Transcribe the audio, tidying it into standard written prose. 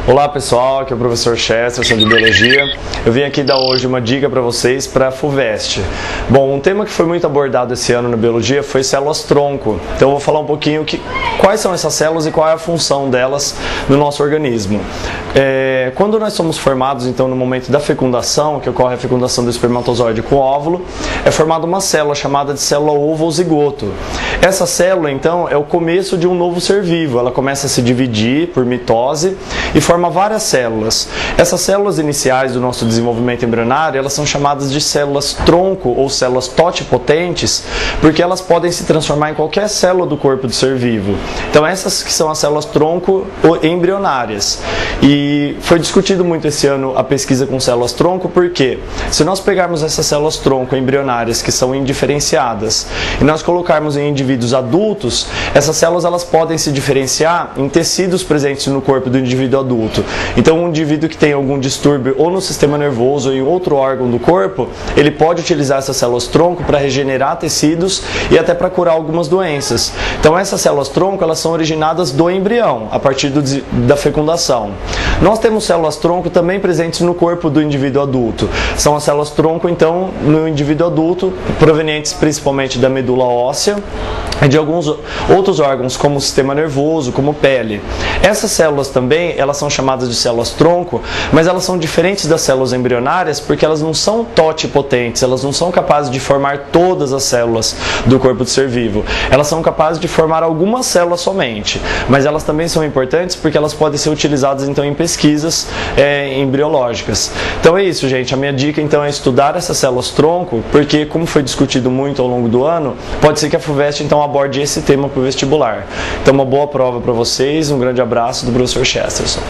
Olá pessoal, aqui é o professor Chesterson de Biologia. Eu vim aqui dar hoje uma dica para vocês para a FUVEST. Bom, um tema que foi muito abordado esse ano na Biologia foi células-tronco. Então eu vou falar um pouquinho quais são essas células e qual é a função delas no nosso organismo. Quando nós somos formados, então, no momento da fecundação, que ocorre a fecundação do espermatozoide com o óvulo, é formada uma célula chamada de célula ovo ou zigoto. Essa célula, então, é o começo de um novo ser vivo. Ela começa a se dividir por mitose e forma várias células. Essas células iniciais do nosso desenvolvimento embrionário, elas são chamadas de células-tronco ou células totipotentes, porque elas podem se transformar em qualquer célula do corpo do ser vivo. Então essas que são as células-tronco embrionárias. E foi discutido muito esse ano a pesquisa com células-tronco, porque se nós pegarmos essas células-tronco embrionárias que são indiferenciadas e nós colocarmos em indivíduos adultos, essas células elas podem se diferenciar em tecidos presentes no corpo do indivíduo adulto. Então um indivíduo que tem algum distúrbio ou no sistema nervoso ou em outro órgão do corpo, ele pode utilizar essas células-tronco para regenerar tecidos e até para curar algumas doenças. Então essas células-tronco elas são originadas do embrião, a partir da fecundação. Nós temos células-tronco também presentes no corpo do indivíduo adulto. São as células-tronco, então, no indivíduo adulto, provenientes principalmente da medula óssea e de alguns outros órgãos, como o sistema nervoso, como pele. Essas células também, elas são chamadas de células-tronco, mas elas são diferentes das células embrionárias porque elas não são totipotentes, elas não são capazes de formar todas as células do corpo do ser vivo. Elas são capazes de formar algumas células somente, mas elas também são importantes porque elas podem ser utilizadas então em pesquisas embriológicas. Então é isso, gente. A minha dica então é estudar essas células-tronco, porque como foi discutido muito ao longo do ano, pode ser que a FUVEST então aborde esse tema para o vestibular. Então uma boa prova para vocês, um grande abraço do professor Chesterson.